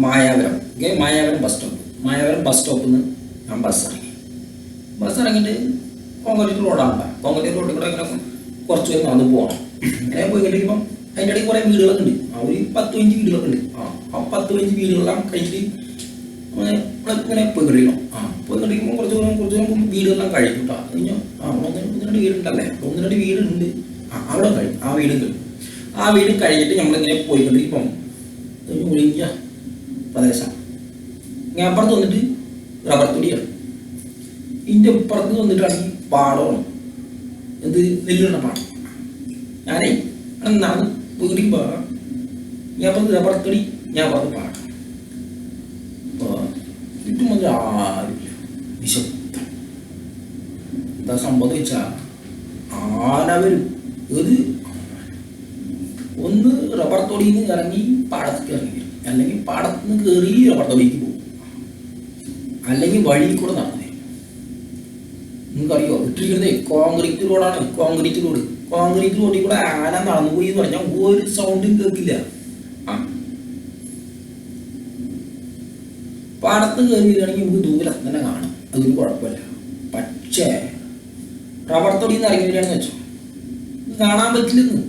മായാവരം. Okay, Mayavaram bus stop. Mayavaram bus സ്റ്റോപ്പിൽ നിന്ന് ഞാൻ ബസ് ഇറങ്ങിയിട്ട് കോൺക്രീറ്റ് റോഡാണ്. കോൺക്രീറ്റ് റോഡിൽ കൂടെ ഇങ്ങനെ കുറച്ച് പേര് നടന്ന് പോകണം. ഇങ്ങനെ പോയി കഴിഞ്ഞിരിക്കുമ്പം അതിൻ്റെ ഇടയിൽ കുറേ വീടുകളൊക്കെ ഉണ്ട്. ആ ഒരു 10-15 വീടുകളൊക്കെ ഉണ്ട്. ആ 10-15 വീടുകളെല്ലാം കഴിഞ്ഞിട്ട് ഇങ്ങനെ പോയി കണ്ടിരിക്കണം. പോയി കണ്ടിരിക്കുമ്പോൾ കുറച്ച് ദൂരം വീടുകളെല്ലാം കഴിയും കേട്ടോ. അത് കഴിഞ്ഞാൽ ഒന്ന് രണ്ട് വീടുണ്ടല്ലേ, 1-2 വീടുണ്ട്. അവിടെ കഴിയും. ആ വീട് കഴിഞ്ഞിട്ട് നമ്മളിങ്ങനെ പോയി കണ്ടിരിക്കുമ്പം ഒഴിഞ്ഞ പ്രദേശം. ഞാൻ അപ്പുറത്ത് വന്നിട്ട് റബ്ബർ തൊടിയാണ്. ഇതിൻ്റെ ഇപ്പുറത്ത് വന്നിട്ടാണെങ്കിൽ പാടമാണ്. എന്ത് നെല്ലിടണ പാടം. ഞാനേ നടന്ന് വീടിക്കുമ്പോൾ ഞാൻ അപ്പുറത്ത് റബ്ബർ തൊടി, ഞാൻ അപ്പുറത്ത് പാടം. അപ്പോൾ ചുറ്റും വന്നിട്ട് ആരില്ല, നിശബ്ദം. എന്താ സംഭവം വെച്ചാൽ ആന വരും. ഇത് ഒന്ന് റബ്ബർ തൊടിയിൽ നിന്ന് ഇറങ്ങി പാടത്തേക്ക് ഇറങ്ങി വരും, അല്ലെങ്കിൽ പാടത്ത് നിന്ന് കയറി റബ്ബർ തൊടിക്ക് പോകും, അല്ലെങ്കിൽ വഴിയിൽ കൂടെ നടന്നു വരും. നിങ്ങൾക്കറിയോ, ഇട്ടിരിക്കുന്നത് കോൺക്രീറ്റ് റോഡാണ്. കോൺക്രീറ്റ് റോഡിൽ കൂടെ ആന നടന്നു പോയി എന്ന് പറഞ്ഞാൽ ഒരു സൗണ്ടും കേൾക്കില്ല. പാടത്ത് കയറി വരികയാണെങ്കിൽ നമുക്ക് ദൂരെ തന്നെ കാണാം, അതൊരു കുഴപ്പമില്ല. പക്ഷേ റബ്ബർ തൊടിയിൽ നിന്ന് ഇറങ്ങി വരികയാണെന്ന് വെച്ചോ, കാണാൻ പറ്റില്ലെന്ന്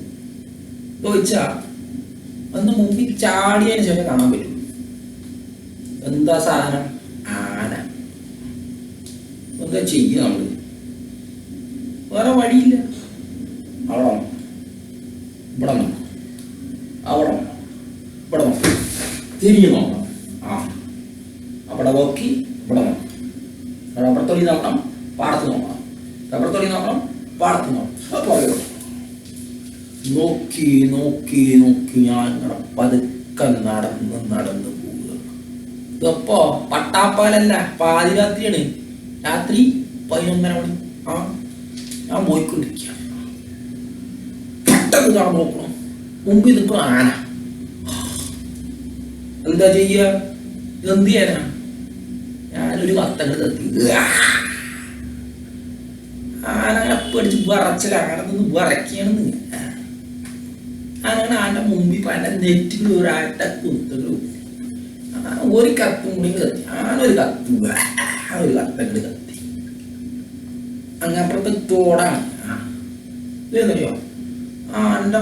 ചോദിച്ചാൽ ഒന്ന് മുമ്പിൽ ചാടിയതിന് ശേഷം കാണാൻ പറ്റും. എന്താ സാധനം? ആന. എന്താ ചെയ്യുക നമ്മള്? വേറെ വഴിയില്ല. അവിടെ ഇവിടെ നോക്കണം, അവിടെ ഇവിടെ നോക്കണം, തിരിഞ്ഞു നോക്കണം. അവിടെ നോക്കി ഇവിടെ നോക്കണം. റബ്ബർ തൊടി നോക്കണം, പാടത്ത് നോക്കണം. റബ്ബർ തൊടി നോക്കണം, പാടത്ത് നോക്കണം. അപ്പോൾ നോക്കി ഞാൻ ഇങ്ങനെ പതുക്കെ നടന്ന് പോവുക. ഇതപ്പോ പട്ടാപ്പാലല്ല, പാതിരാത്രിയാണ്. രാത്രി 11:30 മണി. ഞാൻ പോയിക്കൊണ്ടിരിക്കുകയാണ്. പെട്ടെന്ന് കാണാൻ നോക്കണം, മുമ്പിൽ നിൽക്കും ആന. എന്താ ചെയ്യുക? എന്ത് ചെയ്യാനാ? ഞാനൊരു കത്തങ്ങൾ തത്തി. ആന പേടിച്ച് വിറച്ചില്ല. ആന നിന്ന് വിറയ്ക്കുകയാണെന്ന്. അങ്ങനെ ആൻ്റെ മുമ്പിൽ പല നെറ്റിൽ ഒരാട്ട കുത്തുകളും ഒരു കത്തും കൂടി കത്തി. ആനൊരു കത്തങ്ങട് കത്തി. അങ്ങപ്പുറത്തെ തോടാണ്. ഇതെന്നറിയോ, ആൻ്റെ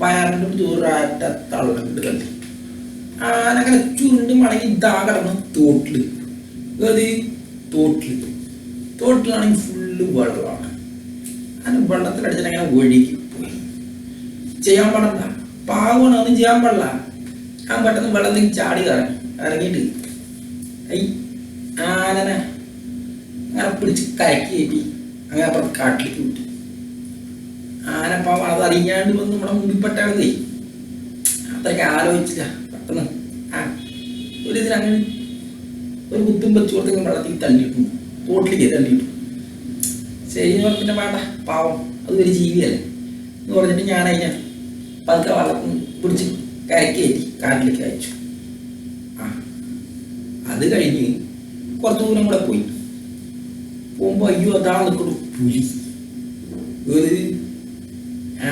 വയറിൻ്റെ ഒരാട്ട തള്ളങ്ങട് കത്തി. ആനങ്ങനെ ചുരുണ്ട് മടങ്ങി ഇതാ കിടന്ന് തോട്ടില്. തോട്ടിലാണെങ്കിൽ ഫുള്ള് വെള്ളമാണ്. അങ്ങനെ വെള്ളത്തിലടിച്ചിട്ട് അങ്ങനെ ഒഴുകി പോയി. ചെയ്യാൻ പാടില്ല, പാവമാണ്, ഒന്നും ചെയ്യാൻ പാടില്ല. ഞാൻ പെട്ടെന്ന് വെള്ളത്തിൽ ചാടി ഇറങ്ങിയിട്ട് ആനനെ അങ്ങനെ പിടിച്ച് കരക്കി കയറ്റി അങ്ങനെ അപ്പുറത്ത് കാട്ടിലേക്ക് വിട്ടു. ആന പാവം അത് അറിയാണ്ട് വന്ന് നമ്മുടെ മുമ്പിൽപ്പെട്ടാണതേ. അത്രയ്ക്ക് ആലോചിച്ചില്ല. പെട്ടെന്ന് ഇതിനങ്ങനെ ഒരു കുത്തും വെച്ച് കൊടുത്ത് വെള്ളത്തിൽ തള്ളിയിട്ടു, തോട്ടിലേക്ക് തള്ളിയിട്ടു. ശരി എന്ന് പറഞ്ഞിട്ട് വേണ്ട, പാവം അത് ഒരു ജീവിയല്ലേ എന്ന് പറഞ്ഞിട്ട് ഞാൻ അതിനെ പതുക്കെ വെള്ളത്തിൽ പിടിച്ച് കരക്കി കയറ്റി കാട്ടിലേക്ക് അയച്ചു. അത് കഴിഞ്ഞ് കുറച്ച് ദൂരം കൂടെ പോകുമ്പോൾ അയ്യോ അതാണ് നിൽക്കുന്നു പുലി. ഒരു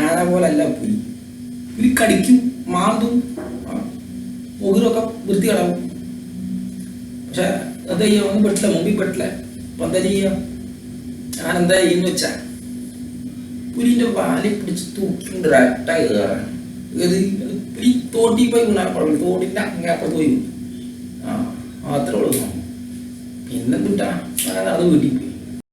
ആന പോലല്ല പുലി കടിക്കും, മാന്തും, മുഖരൊക്കെ വൃത്തികേടാവും. പക്ഷെ എന്താ ചെയ്യുക, ഒന്നും പെട്ടില്ല, മുമ്പിൽ പെട്ടില്ല. അപ്പം എന്താ ചെയ്യുക? ഞാൻ എന്താ ചെയ്യുന്ന വെച്ചാൽ പുലിൻ്റെ വാലി പിടിച്ച് തൂക്കിണ്ട് ഒരട്ട കയറാൻ. പുലി തോട്ടിൽ പോയി വീണാൽ കുഴപ്പമില്ല, തോട്ടിൻ്റെ അങ്ങനെ അപ്പുറത്ത് പോയി വീണു. അത്രേ ഉള്ളൂ. പിന്നെ കിട്ടാ അത് വീട്ടിൽ പോയി.